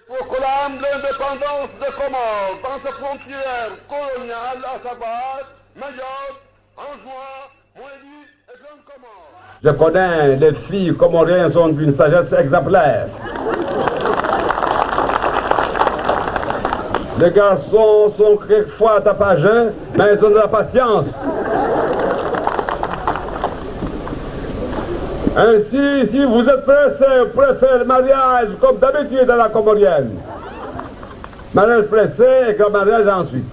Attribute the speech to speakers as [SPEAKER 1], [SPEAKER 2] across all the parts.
[SPEAKER 1] proclame l'indépendance des Comores dans ses frontières coloniales, à savoir Mayotte, Anjouan, Moélie et Grande Comore.
[SPEAKER 2] Je connais les filles comoriennes sont d'une sagesse exemplaire. Les garçons sont quelquefois tapageux, mais ils ont de la patience. Ainsi, si vous êtes pressé, vous préférez le mariage comme d'habitude à la comorienne. Mariage pressé et grand mariage ensuite.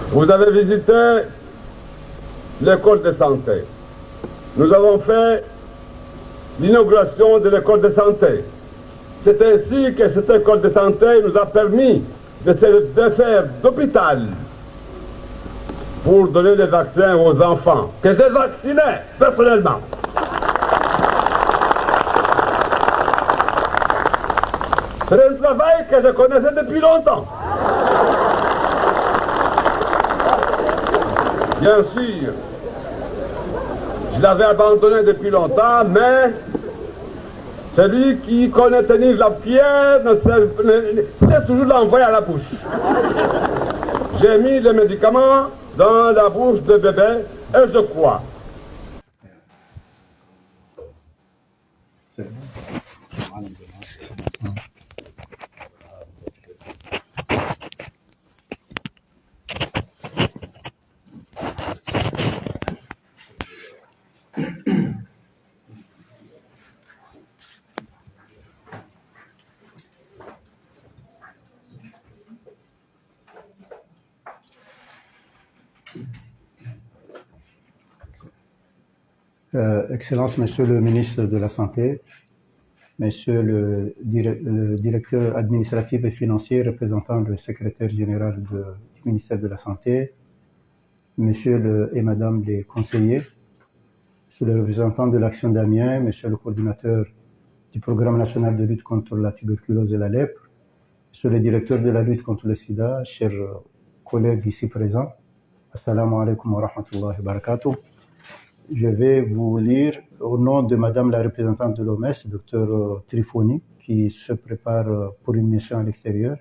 [SPEAKER 2] Vous avez visité l'école de santé. Nous avons fait l'inauguration de l'école de santé. C'est ainsi que cette école de santé nous a permis de faire d'hôpital pour donner des vaccins aux enfants, que j'ai vacciné personnellement. C'est un travail que je connaissais depuis longtemps. Bien sûr, je l'avais abandonné depuis longtemps, mais celui qui connaît tenir la pierre sait toujours l'envoyer à la bouche. J'ai mis les médicaments dans la bouche de bébé et je crois. C'est bon.
[SPEAKER 3] Excellence, Monsieur le ministre de la Santé, Monsieur le directeur administratif et financier représentant le secrétaire général du ministère de la Santé, Monsieur et Madame les conseillers, Monsieur le représentant de l'Action d'Amiens, Monsieur le coordinateur du Programme national de lutte contre la tuberculose et la lèpre, Monsieur le directeur de la lutte contre le sida, chers collègues ici présents, Assalamu alaikum wa rahmatullahi wa barakatuh. Je vais vous lire au nom de Madame la représentante de l'OMS, Dr Trifoni, qui se prépare pour une mission à l'extérieur,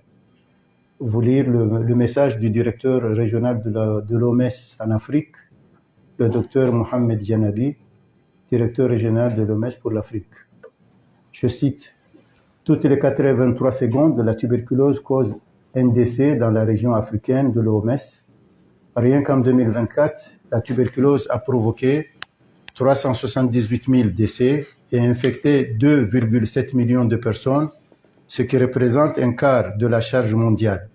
[SPEAKER 3] vous lire le message du directeur régional de l'OMS en Afrique, le Dr Mohamed Janabi, directeur régional de l'OMS pour l'Afrique. Je cite: toutes les 83 secondes, la tuberculose cause un décès dans la région africaine de l'OMS. Rien qu'en 2024, la tuberculose a provoqué 378 000 décès et infecté 2,7 millions de personnes, ce qui représente un quart de la charge mondiale.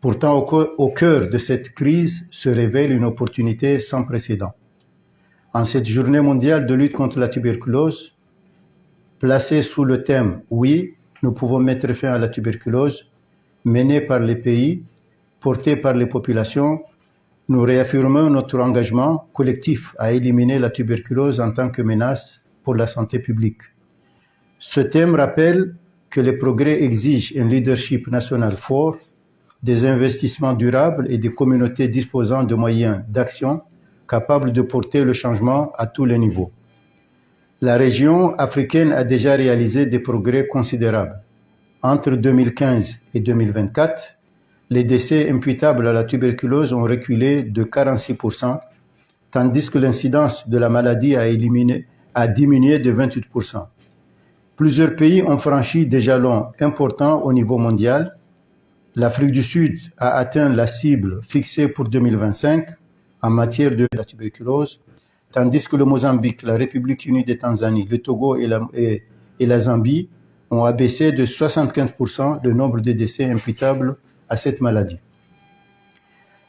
[SPEAKER 3] Pourtant, au cœur de cette crise se révèle une opportunité sans précédent. En cette journée mondiale de lutte contre la tuberculose, placée sous le thème « Oui, nous pouvons mettre fin à la tuberculose », menée par les pays, portée par les populations, nous réaffirmons notre engagement collectif à éliminer la tuberculose en tant que menace pour la santé publique. Ce thème rappelle que les progrès exigent un leadership national fort, des investissements durables et des communautés disposant de moyens d'action capables de porter le changement à tous les niveaux. La région africaine a déjà réalisé des progrès considérables. Entre 2015 et 2024, les décès imputables à la tuberculose ont reculé de 46%, tandis que l'incidence de la maladie a diminué de 28%. Plusieurs pays ont franchi des jalons importants au niveau mondial. L'Afrique du Sud a atteint la cible fixée pour 2025 en matière de la tuberculose, tandis que le Mozambique, la République unie de Tanzanie, le Togo et la Zambie ont abaissé de 75% le nombre de décès imputables à cette maladie.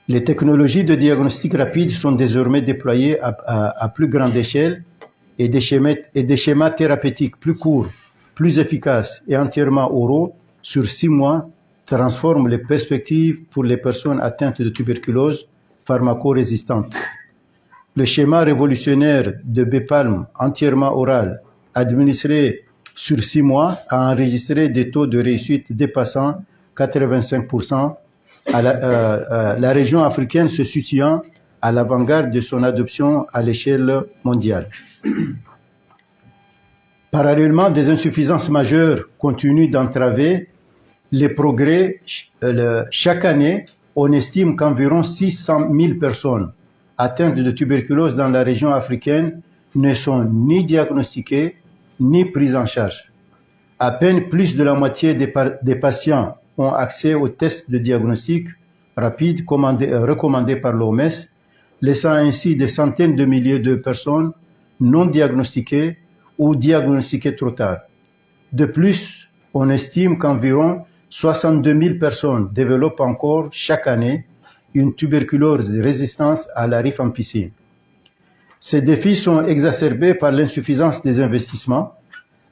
[SPEAKER 3] Les technologies de diagnostic rapide sont désormais déployées à plus grande échelle et des schémas thérapeutiques plus courts, plus efficaces et entièrement oraux sur 6 mois transforment les perspectives pour les personnes atteintes de tuberculose pharmaco-résistantes. Le schéma révolutionnaire de Bepalm entièrement oral, administré sur 6 mois, a enregistré des taux de réussite dépassant 85%, la région africaine se situant à l'avant-garde de son adoption à l'échelle mondiale. Parallèlement, des insuffisances majeures continuent d'entraver les progrès. Chaque année, on estime qu'environ 600 000 personnes atteintes de tuberculose dans la région africaine ne sont ni diagnostiquées ni prises en charge. À peine plus de la moitié des patients ont accès aux tests de diagnostic rapide recommandés par l'OMS, laissant ainsi des centaines de milliers de personnes non diagnostiquées ou diagnostiquées trop tard. De plus, on estime qu'environ 62 000 personnes développent encore chaque année une tuberculose résistante à la rifampicine. Ces défis sont exacerbés par l'insuffisance des investissements.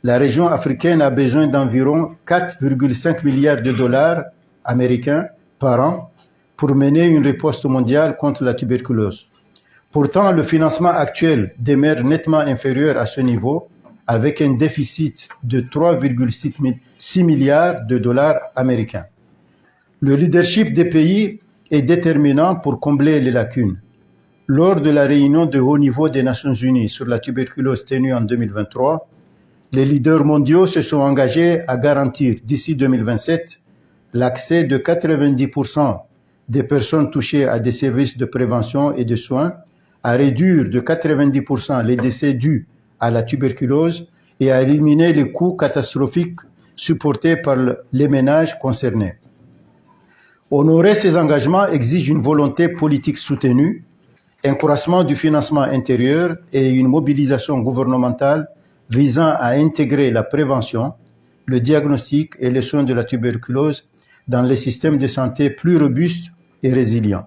[SPEAKER 3] La région africaine a besoin d'environ 4,5 milliards de dollars américains par an pour mener une riposte mondiale contre la tuberculose. Pourtant, le financement actuel demeure nettement inférieur à ce niveau, avec un déficit de 3,6 milliards de dollars américains. Le leadership des pays est déterminant pour combler les lacunes. Lors de la réunion de haut niveau des Nations Unies sur la tuberculose tenue en 2023, les leaders mondiaux se sont engagés à garantir d'ici 2027 l'accès de 90% des personnes touchées à des services de prévention et de soins, à réduire de 90% les décès dus à la tuberculose et à éliminer les coûts catastrophiques supportés par les ménages concernés. Honorer ces engagements exige une volonté politique soutenue, un accroissement du financement intérieur et une mobilisation gouvernementale visant à intégrer la prévention, le diagnostic et les soins de la tuberculose dans les systèmes de santé plus robustes et résilients.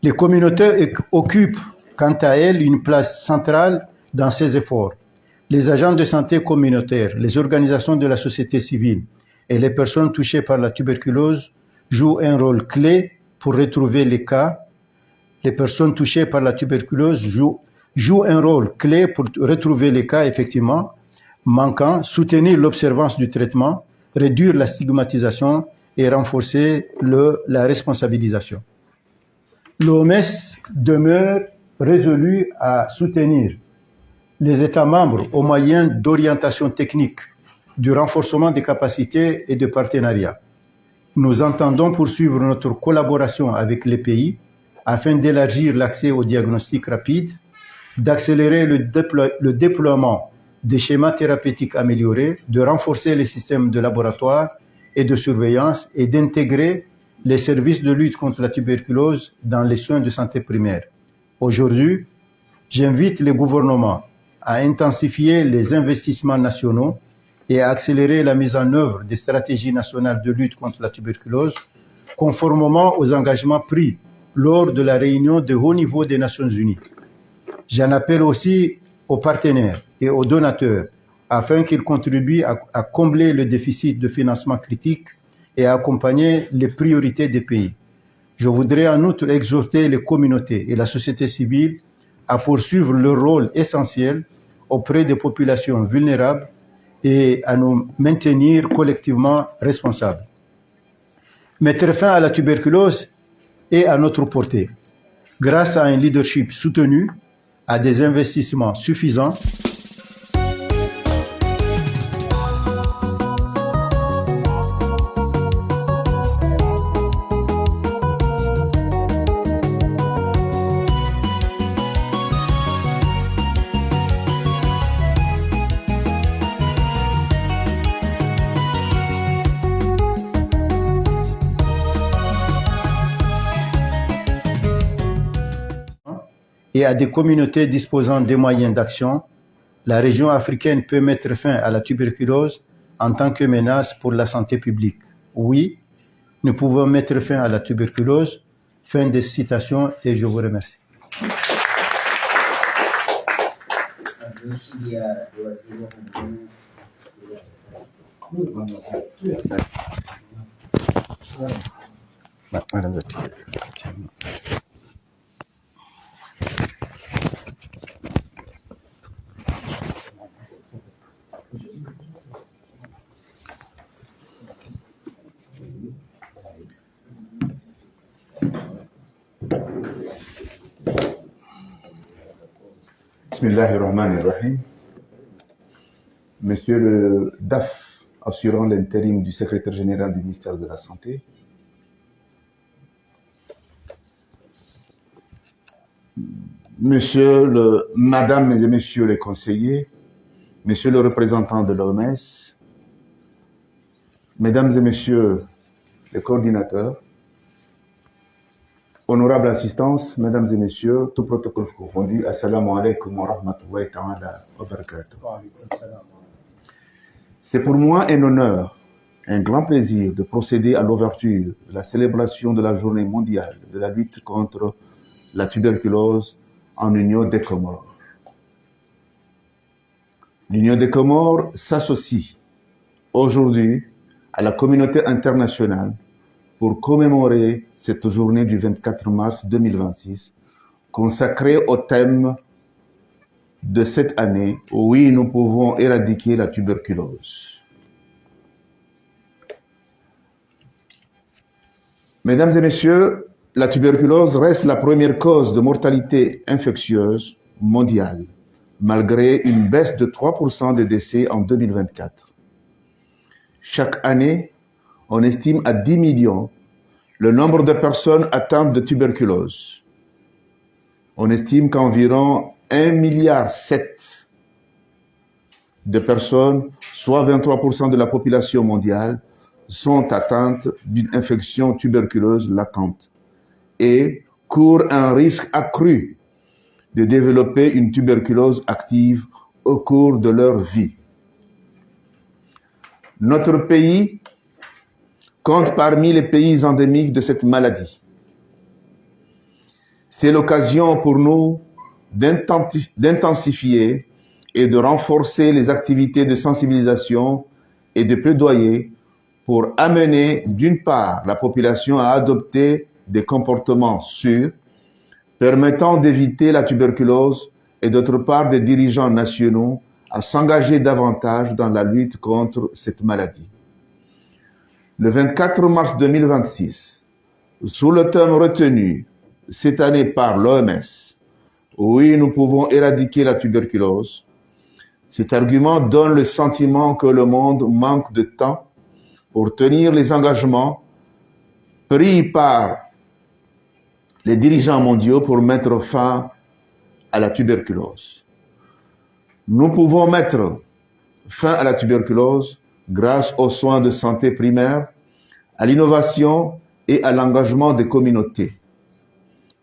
[SPEAKER 3] Les communautés occupent, quant à elles, une place centrale dans ces efforts. Les agents de santé communautaires, les organisations de la société civile et les personnes touchées par la tuberculose jouent un rôle clé pour retrouver les cas. Les personnes touchées par la tuberculose jouent un rôle clé pour retrouver les cas effectivement manquants, soutenir l'observance du traitement, réduire la stigmatisation et renforcer la responsabilisation. L'OMS demeure résolue à soutenir les États membres aux moyens d'orientation technique, du renforcement des capacités et de partenariats. Nous entendons poursuivre notre collaboration avec les pays afin d'élargir l'accès au diagnostic rapide, d'accélérer le déploiement des schémas thérapeutiques améliorés, de renforcer les systèmes de laboratoire et de surveillance et d'intégrer les services de lutte contre la tuberculose dans les soins de santé primaire. Aujourd'hui, j'invite les gouvernements à intensifier les investissements nationaux et à accélérer la mise en œuvre des stratégies nationales de lutte contre la tuberculose, conformément aux engagements pris lors de la réunion de haut niveau des Nations Unies. J'en appelle aussi aux partenaires et aux donateurs afin qu'ils contribuent à combler le déficit de financement critique et à accompagner les priorités des pays. Je voudrais en outre exhorter les communautés et la société civile à poursuivre leur rôle essentiel auprès des populations vulnérables et à nous maintenir collectivement responsables. Mettre fin à la tuberculose est à notre portée, grâce à un leadership soutenu, à des investissements suffisants. Et à des communautés disposant des moyens d'action, la région africaine peut mettre fin à la tuberculose en tant que menace pour la santé publique. Oui, nous pouvons mettre fin à la tuberculose. Fin de citation et je vous remercie.
[SPEAKER 4] بسم الله الرحمن الرحيم Monsieur le DAF, assurant l'intérim du secrétaire général du ministère de la Santé, Madame et Messieurs les conseillers, Monsieur le représentant de l'OMS, Mesdames et Messieurs les coordinateurs, honorable assistance, Mesdames et Messieurs, tout protocole confondu, Assalamu alaikum wa rahmatullahi ta'ala wa barakatuh. C'est pour moi un honneur, un grand plaisir de procéder à l'ouverture de la célébration de la journée mondiale de la lutte contre la tuberculose en Union des Comores. L'Union des Comores s'associe aujourd'hui à la communauté internationale pour commémorer cette journée du 24 mars 2026, consacrée au thème de cette année, oui, nous pouvons éradiquer la tuberculose. Mesdames et messieurs, la tuberculose reste la première cause de mortalité infectieuse mondiale, malgré une baisse de 3% des décès en 2024. Chaque année, on estime à 10 millions le nombre de personnes atteintes de tuberculose. On estime qu'environ 1,7 milliard de personnes, soit 23% de la population mondiale, sont atteintes d'une infection tuberculeuse latente et courent un risque accru de développer une tuberculose active au cours de leur vie. Notre pays compte parmi les pays endémiques de cette maladie. C'est l'occasion pour nous d'intensifier et de renforcer les activités de sensibilisation et de plaidoyer pour amener d'une part la population à adopter des comportements sûrs permettant d'éviter la tuberculose et d'autre part des dirigeants nationaux à s'engager davantage dans la lutte contre cette maladie. Le 24 mars 2026, sous le thème retenu cette année par l'OMS, oui, nous pouvons éradiquer la tuberculose, cet argument donne le sentiment que le monde manque de temps pour tenir les engagements pris par les dirigeants mondiaux pour mettre fin à la tuberculose. Nous pouvons mettre fin à la tuberculose grâce aux soins de santé primaires, à l'innovation et à l'engagement des communautés.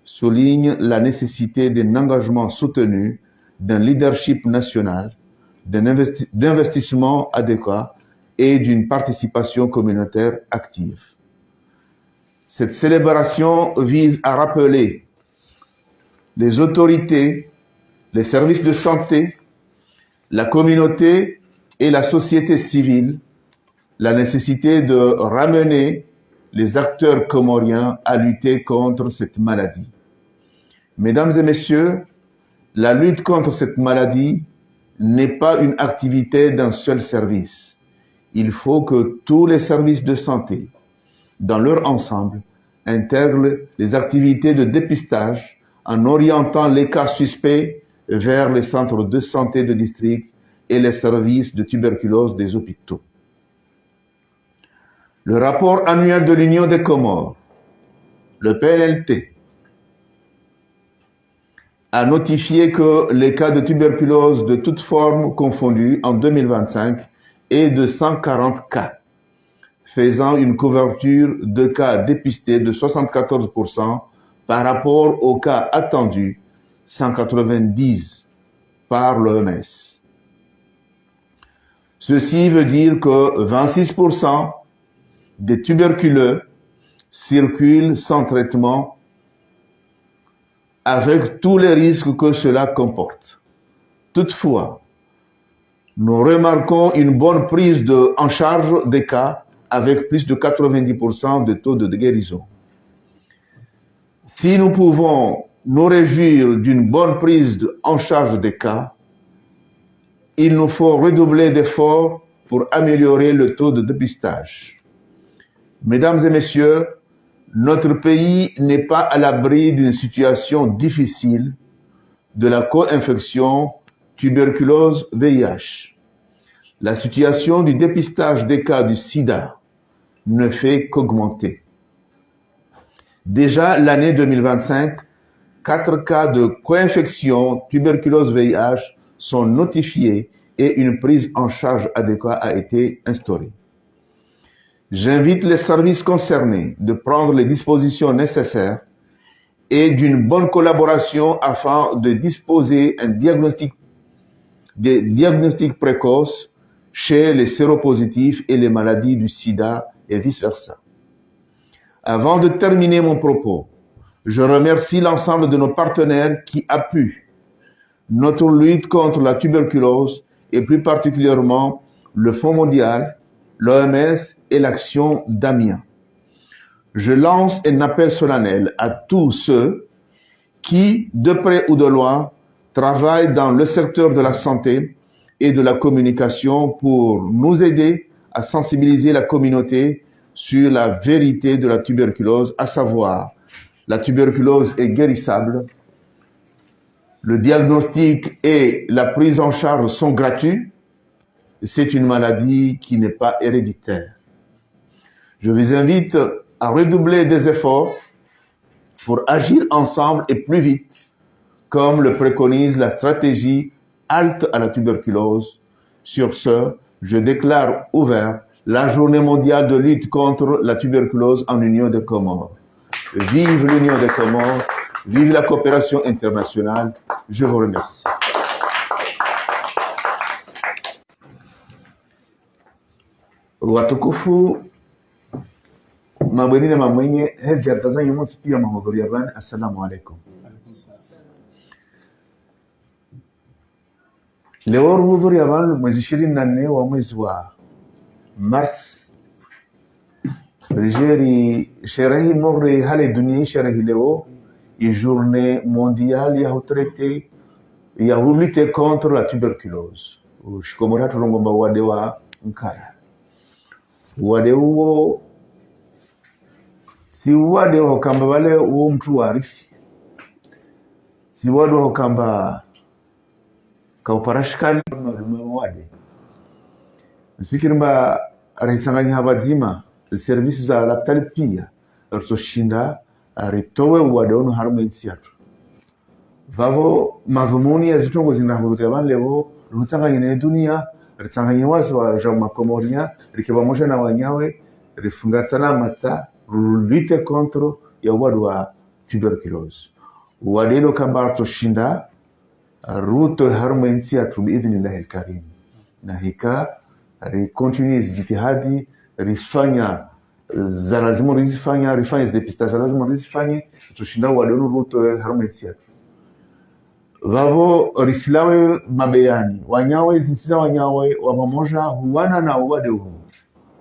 [SPEAKER 4] Souligne la nécessité d'un engagement soutenu, d'un leadership national, d'investissement adéquat et d'une participation communautaire active. Cette célébration vise à rappeler les autorités, les services de santé, la communauté et la société civile la nécessité de ramener les acteurs comoriens à lutter contre cette maladie. Mesdames et messieurs, la lutte contre cette maladie n'est pas une activité d'un seul service. Il faut que tous les services de santé, dans leur ensemble, intègrent les activités de dépistage en orientant les cas suspects vers les centres de santé de district et les services de tuberculose des hôpitaux. Le rapport annuel de l'Union des Comores, le PNLT, a notifié que les cas de tuberculose de toutes formes confondues en 2025 est de 140 cas, faisant une couverture de cas dépistés de 74% par rapport aux cas attendus, 190 par l'OMS. Ceci veut dire que 26% des tuberculeux circulent sans traitement avec tous les risques que cela comporte. Toutefois, nous remarquons une bonne prise en charge des cas avec plus de 90% de taux de guérison. Si nous pouvons nous réjouir d'une bonne prise en charge des cas, il nous faut redoubler d'efforts pour améliorer le taux de dépistage. Mesdames et messieurs, notre pays n'est pas à l'abri d'une situation difficile de la co-infection tuberculose-VIH. la situation du dépistage des cas du sida ne fait qu'augmenter. Déjà l'année 2025, 4 cas de co-infection tuberculose VIH sont notifiés et une prise en charge adéquate a été instaurée. J'invite les services concernés de prendre les dispositions nécessaires et d'une bonne collaboration afin de disposer des diagnostics précoces chez les séropositifs et les maladies du sida et vice-versa. Avant de terminer mon propos, je remercie l'ensemble de nos partenaires qui appuient notre lutte contre la tuberculose et plus particulièrement le Fonds mondial, l'OMS et l'Action d'Amiens. Je lance un appel solennel à tous ceux qui, de près ou de loin, travaillent dans le secteur de la santé et de la communication pour nous aider à sensibiliser la communauté sur la vérité de la tuberculose, à savoir, la tuberculose est guérissable, le diagnostic et la prise en charge sont gratuits, c'est une maladie qui n'est pas héréditaire. Je vous invite à redoubler des efforts pour agir ensemble et plus vite, comme le préconise la stratégie Halte à la tuberculose. Sur ce, je déclare ouvert la journée mondiale de lutte contre la tuberculose en Union des Comores. Vive l'Union des Comores, vive la coopération internationale. Je vous remercie. Watukufu mabweni na mamwenye hejatazanyi mwansi pia mahudhuria bani. Assalamu alaikum. Leo hudhuria bani mwezi 24 wa mwezi wa Mars. Rigeri sherehi mogre hale dunia sherehi leo une journée mondiale ya lutte contre la tuberculose. Shikomora tulongomba wade wa nkaya. Wade uo si wade ho kamba wale uo mtu warifi. Si wade ho kamba kauparashikali wade. Speaking mba rahisanganya habazima services za laptali pia rusoshinda ritowe wade ono harmensi yatu. Vavo mavumuni ya zitongo zinahudhuria bani leo rutsanganya na dunia ritsanganya wasi wa jama Komoria rikeba moja na wanyawe rifungatana mata lutte contre ya wadu wa tuberculose. Wadelo kamba toshinda ruto harmensi yatu biidhnillah alkarim. Na hika continue jitihadi rifanya za lazima rizifanya rifanya depistage lazima rizifanye tushinda wadelo ruto harmensi yatu. Vavo risilawe mabeyani wanyawe zinsiza wanyawe wa pamoja huwana na wade huu.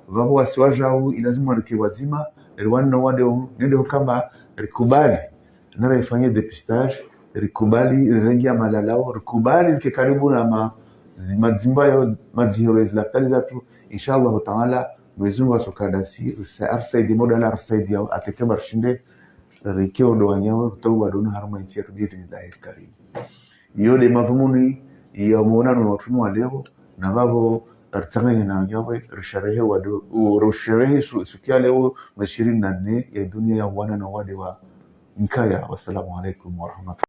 [SPEAKER 4] Vavo wasiwaja huu ilazima rike wazima riwana na wade huu nende kama rikubali nara ifanye depistage rikubali rengia malalao rikubali rike karibu na mazimba ya mazihirezi la tali zatu. Inshallah ta'ala mwezimu wa sokadasi arsaidi modala arsaidi yao atekeba rishinde rike odo wanyawe kutogu wadonu haruma insi ya tubieti nilahi karim. Yole mavumuni ya muonano na watu wa leo na vavo ritsanganya na wanyawe risharehe wadu rusharehe sukia leo 24 ya dunia ya wana na wade wa nkaya. Wassalamu alaikum warahmatullahi.